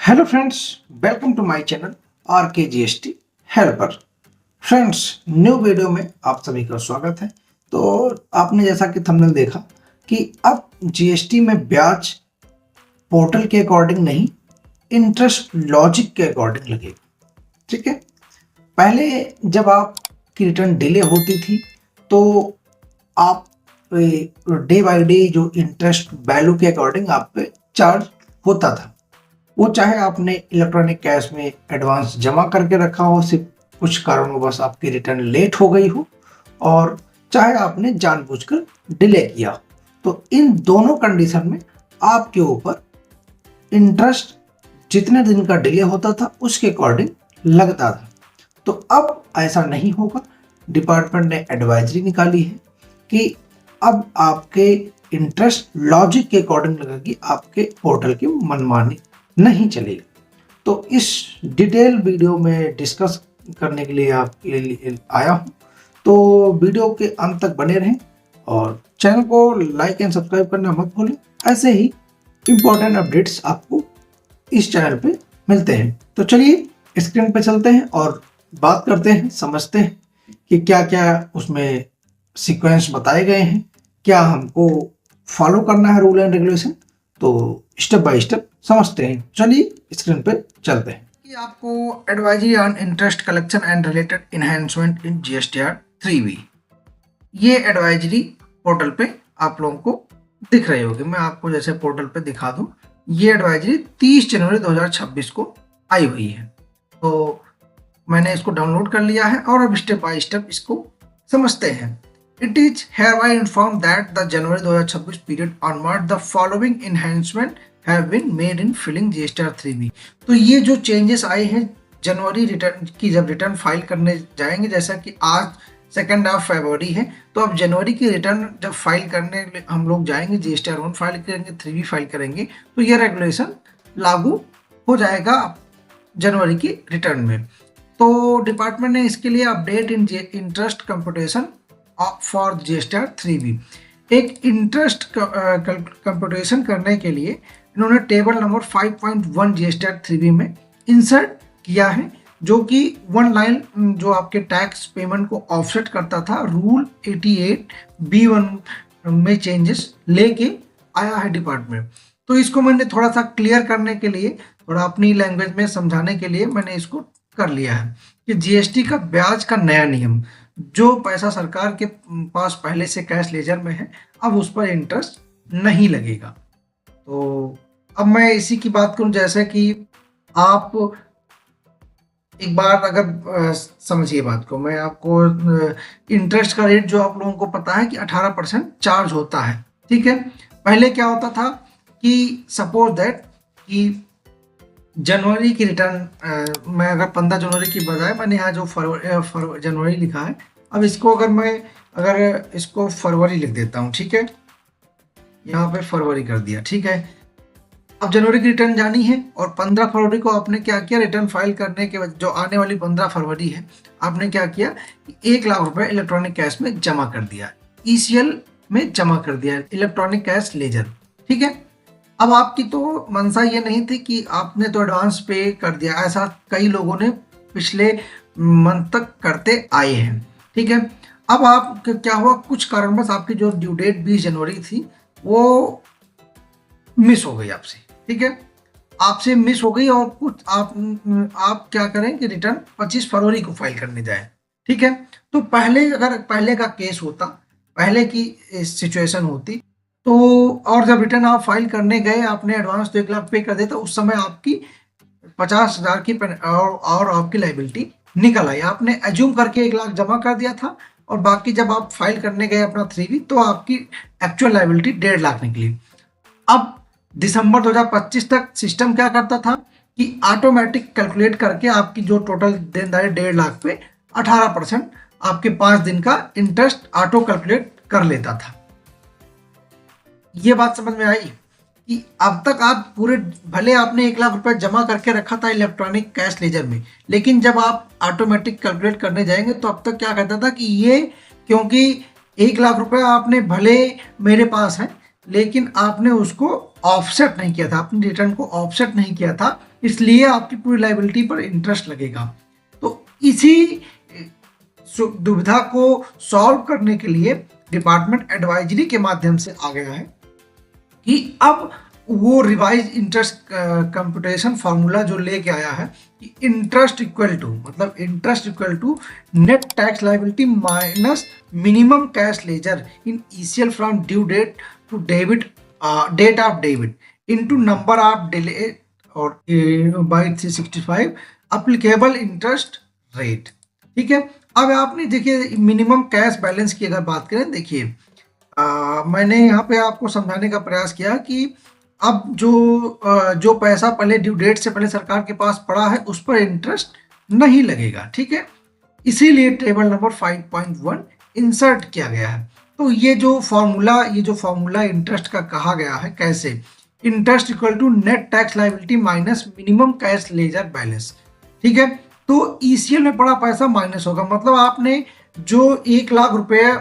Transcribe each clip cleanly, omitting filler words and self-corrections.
Hello friends, welcome to my channel R K G S T helper. Friends, new video में आप सभी का स्वागत है। तो आपने जैसा कि थंबनेल देखा कि अब जीएसटी में ब्याज पोर्टल के अकॉर्डिंग नहीं, इंटरेस्ट लॉजिक के अकॉर्डिंग लगेगा। ठीक है, पहले जब आपकी रिटर्न डिले होती थी तो आप डे बाय डे जो इंटरेस्ट वैल्यू के अकॉर्डिंग आप पे चार्ज होता था। वो चाहे आपने इलेक्ट्रॉनिक कैश में एडवांस जमा करके रखा हो, सिर्फ कुछ कारणवश आपकी रिटर्न लेट हो गई हो, और चाहे आपने जानबूझकर डिले किया हो, तो इन दोनों कंडीशन में आपके ऊपर इंटरेस्ट जितने दिन का डिले होता था उसके अकॉर्डिंग लगता था। तो अब ऐसा नहीं होगा। डिपार्टमेंट ने एडवाइजरी निकाली है कि अब आपके इंटरेस्ट लॉजिक के अकॉर्डिंग लगेगी, आपके पोर्टल की मनमानी नहीं चलेगी। तो इस डिटेल वीडियो में डिस्कस करने के लिए आपके लिए आया हूँ। तो वीडियो के अंत तक बने रहें और चैनल को लाइक एंड सब्सक्राइब करना मत भूलें। ऐसे ही इम्पोर्टेंट अपडेट्स आपको इस चैनल पे मिलते हैं। तो चलिए स्क्रीन पे चलते हैं और बात करते हैं, समझते हैं कि क्या क्या उसमें सीक्वेंस बताए गए हैं, क्या हमको फॉलो करना है रूल एंड रेगुलेशन। तो स्टेप बाय स्टेप समझते हैं। चलिए स्क्रीन पे चलते हैं। कि आपको advisory on interest collection and related enhancement in GSTR 3B, ये एडवाइजरी पोर्टल पे आप लोगों को दिख रही होगी। मैं आपको जैसे पोर्टल पे दिखा दूं, ये एडवाइजरी 30 जनवरी 2026 को आई हुई है। तो मैंने इसको डाउनलोड कर लिया है और अब स्टेप बाय स्टेप इसको समझते हैं। It is hereby informed that the January 2026 period onward the following enhancement have been made in filling GSTR 3B। तो ये जो चेंजेस आए हैं जनवरी रिटर्न की, जब रिटर्न फाइल करने जाएंगे, जैसा कि आज 2 फरवरी है, तो अब जनवरी की रिटर्न जब फाइल करने हम लोग जाएंगे, GSTR 1 फाइल करेंगे, 3B फाइल करेंगे, तो ये रेगुलेशन लागू हो जाएगा जनवरी की रिटर्न में। तो डिपार्टमेंट ने इसके लिए update in interest computation for GSTR 3B, एक इंटरेस्ट कंप्यूटेशन करने के लिए इन्होंने टेबल नंबर 5.1 जीएसटीआर 3B में इंसर्ट किया है, जो कि वन लाइन जो आपके टैक्स पेमेंट को ऑफसेट करता था, रूल 88B1 में चेंजेस लेके आया है डिपार्टमेंट। तो इसको मैंने थोड़ा सा क्लियर करने के लिए, थोड़ा अपनी लैंग्वेज में समझाने के लिए मैंने इसको कर लिया है कि जीएसटी का ब्याज का नया नियम, जो पैसा सरकार के पास पहले से कैश लेजर में है, अब उस पर इंटरेस्ट नहीं लगेगा। तो अब मैं इसी की बात करूं, जैसे कि आप एक बार अगर समझिए बात को, मैं आपको इंटरेस्ट का रेट जो आप लोगों को पता है कि 18% चार्ज होता है। ठीक है, पहले क्या होता था कि सपोज दैट कि जनवरी की रिटर्न मैं अगर 15 जनवरी की बजाय मैंने यहाँ जो जनवरी लिखा है, अब इसको अगर इसको फरवरी लिख देता हूँ। ठीक है, यहाँ पे फरवरी कर दिया। ठीक है, अब जनवरी की रिटर्न जानी है और 15 फरवरी को आपने क्या किया, रिटर्न फाइल करने के बाद जो आने वाली 15 फरवरी है, आपने क्या किया, 1 लाख रुपए इलेक्ट्रॉनिक कैश में जमा कर दिया, ईसीएल में जमा कर दिया, इलेक्ट्रॉनिक कैश लेजर। ठीक है, अब आपकी तो मंशा ये नहीं थी कि आपने तो एडवांस पे कर दिया, ऐसा कई लोगों ने पिछले मंथ तक करते आए हैं। ठीक है, अब आप क्या हुआ, कुछ कारणवश आपकी जो ड्यू डेट 20 जनवरी थी वो मिस हो गई आपसे। ठीक है, आपसे मिस हो गई और कुछ आप क्या करें कि रिटर्न 25 फरवरी को फाइल करने जाए। ठीक है, तो अगर पहले का केस होता, पहले की सिचुएशन होती, तो और जब रिटर्न आप फाइल करने गए, आपने एडवांस तो 1 लाख पे कर देता, उस समय आपकी 50,000 की और आपकी लाइबिलिटी निकल आई। आपने एज्यूम करके 1 लाख जमा कर दिया था और बाकी जब आप फाइल करने गए अपना 3B, तो आपकी एक्चुअल लाइबिलिटी 1.5 लाख निकली। अब दिसंबर 2025 तक सिस्टम क्या करता था कि ऑटोमेटिक कैलकुलेट करके आपकी जो टोटल देनदारी 1.5 लाख पे 18% आपके 5 दिन का इंटरेस्ट ऑटो कैलकुलेट कर लेता था। ये बात समझ में आई कि अब तक आप पूरे, भले आपने 1 लाख रुपए जमा करके रखा था इलेक्ट्रॉनिक कैश लेजर में, लेकिन जब आप ऑटोमेटिक कैलकुलेट करने जाएंगे तो अब तक क्या कहता था कि ये, क्योंकि 1 लाख रुपए आपने भले मेरे पास है, लेकिन आपने उसको ऑफसेट नहीं किया था, अपनी रिटर्न को ऑफसेट नहीं किया था, इसलिए आपकी पूरी लायबिलिटी पर इंटरेस्ट लगेगा। तो इसी दुविधा को सॉल्व करने के लिए डिपार्टमेंट एडवाइजरी के माध्यम से आ गया है कि अब वो रिवाइज इंटरेस्ट कंप्यूटेशन फॉर्मूला जो लेके आया है कि इंटरेस्ट इक्वल टू, मतलब interest equal to net tax liability minus minimum cash ledger in ECL from due date to debit, date of debit into number of delay और by 365 applicable interest rate. ठीक है, अब आपने देखिए minimum cash balance की अगर बात करें, देखिए मैंने यहाँ पे आपको समझाने का प्रयास किया कि अब जो पैसा पहले ड्यू डेट से पहले सरकार के पास पड़ा है उस पर इंटरेस्ट नहीं लगेगा। ठीक है, इसीलिए टेबल नंबर 5.1 इंसर्ट किया गया है। तो ये जो फॉर्मूला इंटरेस्ट का कहा गया है, कैसे, interest equal to net tax liability minus minimum cash ledger balance. ठीक है, तो ईसीएल में पड़ा पैसा माइनस होगा, मतलब आपने जो 1 लाख रुपए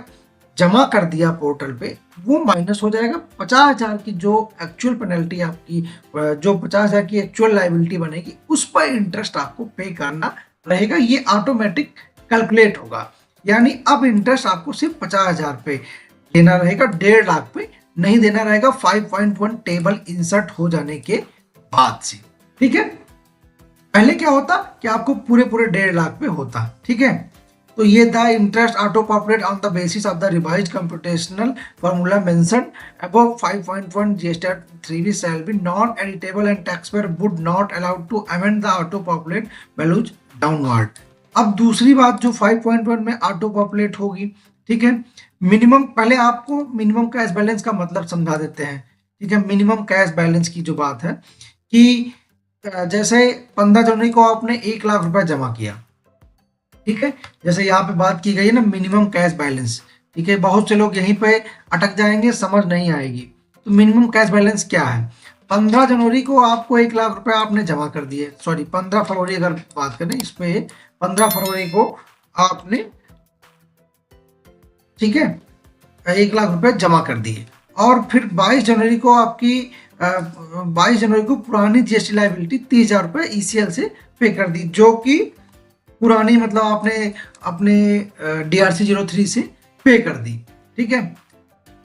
जमा कर दिया पोर्टल पे वो माइनस हो जाएगा। 50,000 की जो एक्चुअल पेनल्टी आपकी, जो 50,000 की एक्चुअल लायबिलिटी बनेगी उस पर इंटरेस्ट आपको पे करना रहेगा। ये ऑटोमेटिक कैलकुलेट होगा, यानी अब इंटरेस्ट आपको सिर्फ 50,000 पे देना रहेगा, 1.5 लाख पे नहीं देना रहेगा 5.1 टेबल इंसर्ट हो जाने के बाद से। ठीक है, पहले क्या होता कि आपको पूरे 1.5 लाख पे होता। ठीक है, तो ये the interest auto populate on the basis of the revise computational formula mention above 5.1 GST 3B shall be non editable and taxpayer would not allowed to amend the auto populate values downward. अब दूसरी बात जो 5.1 में auto populate होगी, ठीक है, minimum, पहले आपको मिनिमम कैश बैलेंस का मतलब समझा देते हैं। ठीक है, मिनिमम कैश बैलेंस की जो बात है कि जैसे 15 जनवरी को आपने 1 लाख रुपए जमा किया, ठीक है, जैसे यहाँ पे बात की गई है ना मिनिमम कैश बैलेंस। ठीक है, बहुत से लोग यहीं पे अटक जाएंगे, समझ नहीं आएगी। तो मिनिमम कैश बैलेंस क्या है, 15 जनवरी को आपको 1 लाख रुपए आपने जमा कर दिए, सॉरी 15 फरवरी अगर बात करें इस पे, 15 फरवरी को आपने, ठीक है, 1 लाख रुपए जमा कर दिए और फिर 22 जनवरी को आपकी 22 जनवरी को पुरानी जीएसटी लायबिलिटी 30,000 रुपए ईसीएल से पे कर दी, जो कि पुरानी, मतलब आपने अपने DRC 03 से पे कर दी। ठीक है,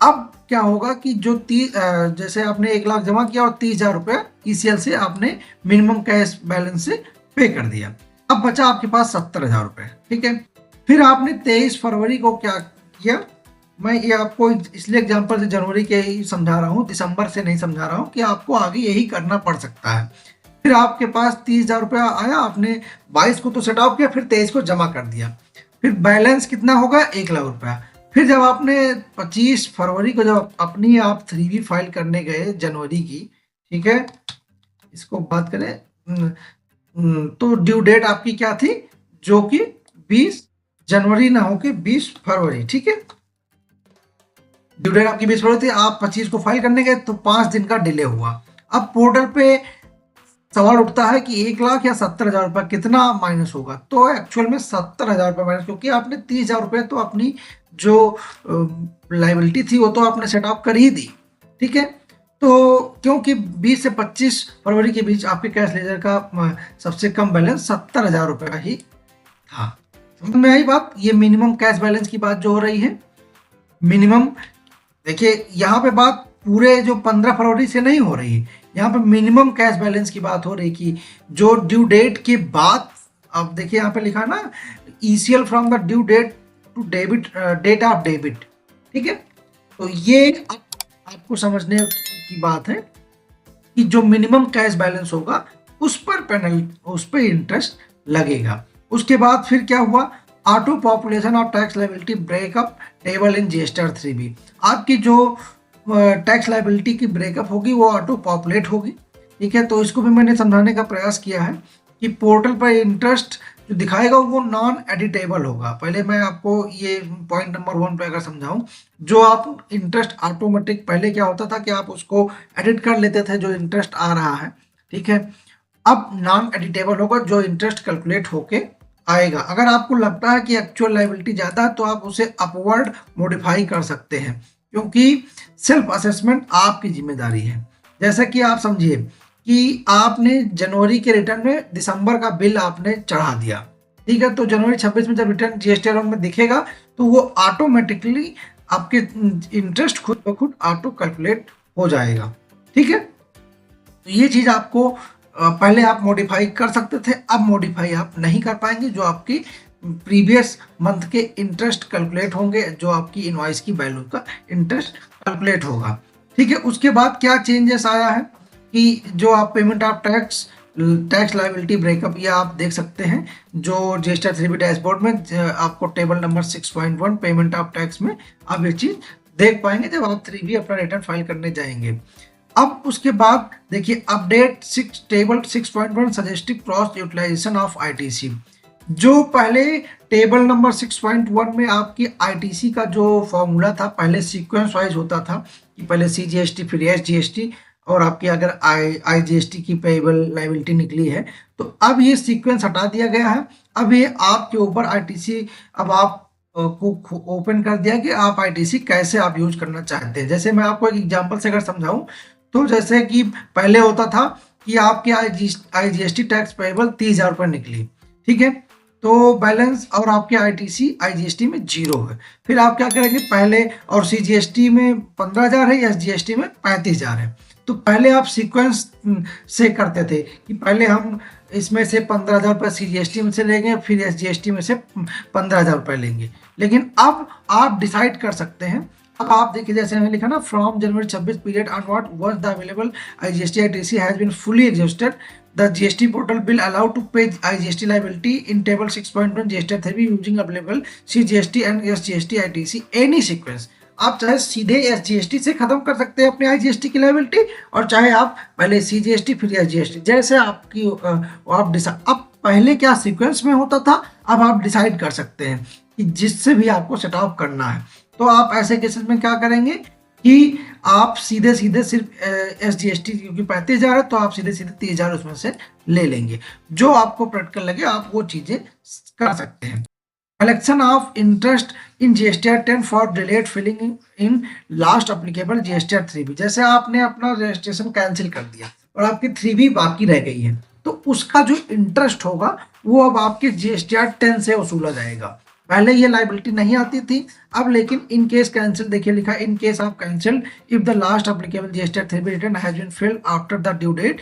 अब क्या होगा कि जो जैसे आपने 1 लाख जमा किया और 30,000 रुपये ईसीएल से आपने मिनिमम कैश बैलेंस से पे कर दिया, अब बचा आपके पास 70,000 रुपये। ठीक है, फिर आपने 23 फरवरी को क्या किया, मैं ये आपको इसलिए एग्जाम्पल से जनवरी के ही समझा रहा हूँ, दिसंबर से नहीं समझा रहा हूँ कि आपको आगे यही करना पड़ सकता है। फिर आपके पास 30,000 रुपया आया, आपने 22 को तो सेट ऑफ किया, फिर 23 को जमा कर दिया, फिर बैलेंस कितना होगा 1 लाख रुपया। फिर जब आपने 25 फरवरी को जब अपनी आप 3B फाइल करने गए जनवरी की, ठीक है, इसको बात करें तो ड्यू डेट आपकी क्या थी, जो कि 20 जनवरी ना होके 20 फरवरी। ठीक है, ड्यू डेट आपकी 20 फरवरी थी, आप 25 को फाइल करने गए तो 5 दिन का डिले हुआ। अब पोर्टल पे सवाल उठता है कि 1 लाख या 70,000 रुपये कितना माइनस होगा, तो एक्चुअल में 70,000 रुपये माइनस, क्योंकि आपने 30,000 रुपये तो अपनी जो लायबिलिटी थी वो तो आपने सेट ऑफ कर ही दी। ठीक है, तो क्योंकि 20 से 25 फरवरी के बीच आपके कैश लेजर का सबसे कम बैलेंस 70,000 रुपये का ही था। समझ में आई बात, ये मिनिमम कैश बैलेंस की बात जो हो रही है। मिनिमम, देखिए यहाँ पे बात पूरे जो 15 फरवरी से नहीं हो रही है, यहाँ पे मिनिमम कैश बैलेंस की बात हो रही कि जो ड्यू डेट के बाद, अब देखिए यहाँ पे लिखा ना ECL from the due date to debit, date of debit. ठीक है, तो ये आपको समझने की बात है कि जो मिनिमम कैश बैलेंस होगा उस पर इंटरेस्ट लगेगा। उसके बाद फिर क्या हुआ, auto population of tax liability breakup table in GST 3B। आपकी जो टैक्स लायबिलिटी की ब्रेकअप होगी वो ऑटो पॉपुलेट होगी। ठीक है, तो इसको भी मैंने समझाने का प्रयास किया है कि पोर्टल पर इंटरेस्ट जो दिखाएगा वो नॉन एडिटेबल होगा। पहले मैं आपको ये पॉइंट नंबर 1 पे अगर समझाऊं, जो आप इंटरेस्ट ऑटोमेटिक, पहले क्या होता था कि आप उसको एडिट कर लेते थे जो इंटरेस्ट आ रहा है। ठीक है, अब नॉन एडिटेबल होगा, जो इंटरेस्ट कैलकुलेट होके आएगा। अगर आपको लगता है कि एक्चुअल लायबिलिटी ज़्यादा है तो आप उसे अपवर्ड मॉडिफाई कर सकते हैं, क्योंकि सेल्फ असेसमेंट आपकी जिम्मेदारी है। जैसा कि आप समझिए कि आपने जनवरी के रिटर्न में दिसंबर का बिल आपने चढ़ा दिया, ठीक है, तो जनवरी 26 में जब रिटर्न जीएसटी अकाउंट में दिखेगा तो वो ऑटोमेटिकली आपके इंटरेस्ट खुद ब खुद ऑटो कैलकुलेट हो जाएगा, ठीक है। तो ये चीज आपको पहले आप मॉडिफाई कर सकते थे, अब मॉडिफाई आप नहीं कर पाएंगे। जो आपकी प्रीवियस मंथ के इंटरेस्ट कैलकुलेट होंगे, जो आपकी इनवॉइस की वैल्यू का इंटरेस्ट कैलकुलेट होगा, ठीक है। उसके बाद क्या चेंजेस आया है कि जो आप payment of tax liability breakup, ये आप देख सकते हैं जो जीएसटी 3B डैशबोर्ड में आपको table number 6.1 payment of tax में आप ये चीज देख पाएंगे जब आप 3B अपना रिटर्न फाइल करने जाएंगे। अब उसके बाद देखिए update table 6.1 suggestive cross utilization of ITC. जो पहले टेबल नंबर 6.1 में आपकी आईटीसी का जो फॉर्मूला था, पहले सीक्वेंस वाइज होता था कि पहले सीजीएसटी फिर एसजीएसटी और आपकी अगर आईजीएसटी की पेएबल लायबिलिटी निकली है, तो अब ये सीक्वेंस हटा दिया गया है। अब ये आपके ऊपर आईटीसी अब आप को ओपन कर दिया कि आप आईटीसी कैसे आप यूज करना चाहते हैं। जैसे मैं आपको एक एग्जांपल से अगर समझाऊं तो जैसे कि पहले होता था कि आपके आईजीएसटी टैक्स पेएबल 30,000 रुपये निकली, ठीक है, तो बैलेंस और आपके आईटीसी आईजीएसटी में 0 है। फिर आप क्या करेंगे, पहले और सीजीएसटी में 15,000 है, एसजीएसटी में 35,000 है। तो पहले आप सीक्वेंस से करते थे कि पहले हम इसमें से 15,000 रुपये सीजीएसटी में से लेंगे, फिर एसजीएसटी में से 15,000 रुपये लेंगे। लेकिन अब आप डिसाइड कर सकते हैं। अब आप देखिए जैसे मैंने लिखा ना, from January 26 period onward once the available IGST ITC has been fully exhausted the GST portal will allow to pay IGST liability in table 6.1 GST 3B using available CGST and SGST ITC any sequence. आप चाहे सीधे SGST से खत्म कर सकते हैं अपने IGST की लायबिलिटी, और चाहे आप पहले सीजीएसटी फिर एसजीएसटी, जैसे आपकी आप डिसाइड। अब पहले क्या सीक्वेंस में होता था, अब आप डिसाइड कर सकते हैं कि जिससे भी आपको सेटअप करना है। तो आप ऐसे केसेस में क्या करेंगे कि आप सीधे सीधे सिर्फ एसजीएसटी, क्योंकि 35,000 है तो आप सीधे सीधे 30,000 उसमें से ले लेंगे। जो आपको प्रैक्टिकल लगे आप वो चीजें कर सकते हैं। Collection of interest in GSTR 10 for delayed filing in last applicable GSTR 3B। जैसे आपने अपना रजिस्ट्रेशन कैंसिल कर दिया और आपकी 3B बाकी रह गई है, तो उसका जो इंटरेस्ट होगा वो अब आपके जीएसटीआर 10 से वसूला जाएगा। पहले ये लायबिलिटी नहीं आती थी, अब लेकिन इन केस कैंसिल, देखिए लिखा in case of cancel if the last applicable GSTR 3B return has been filed after the due date,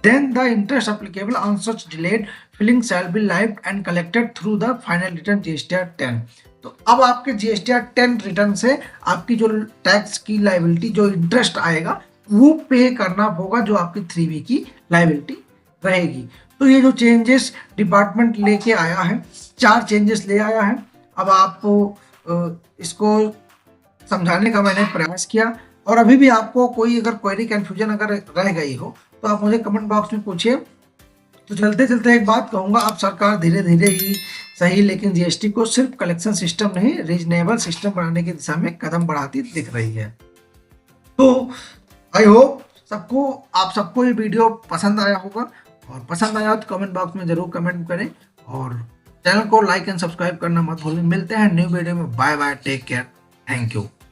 then the interest applicable on such delayed filling shall be liable and collected through the final return GSTR 10। तो अब आपके GSTR 10 return से आपकी जो tax की liability, जो interest आएगा वो पे करना होगा, जो आपकी 3B की लायबिलिटी रहेगी। तो ये जो चेंजेस डिपार्टमेंट लेके आया है, 4 चेंजेस ले आया है। अब आपको इसको समझाने का मैंने प्रयास किया, और अभी भी आपको कोई अगर क्वेरी कंफ्यूजन अगर रह गई हो तो आप मुझे कमेंट बॉक्स में पूछिए। तो चलते चलते एक बात कहूँगा, अब सरकार धीरे धीरे ही सही लेकिन जीएसटी को सिर्फ कलेक्शन सिस्टम नहीं, रीजनेबल सिस्टम बनाने की दिशा में कदम बढ़ाती दिख रही है। तो आई होप आप सबको ये वीडियो पसंद आया होगा, और पसंद आया तो कमेंट बॉक्स में जरूर कमेंट करें, और चैनल को लाइक एंड सब्सक्राइब करना मत भूलें। मिलते हैं न्यू वीडियो में। Bye bye, take care, thank you.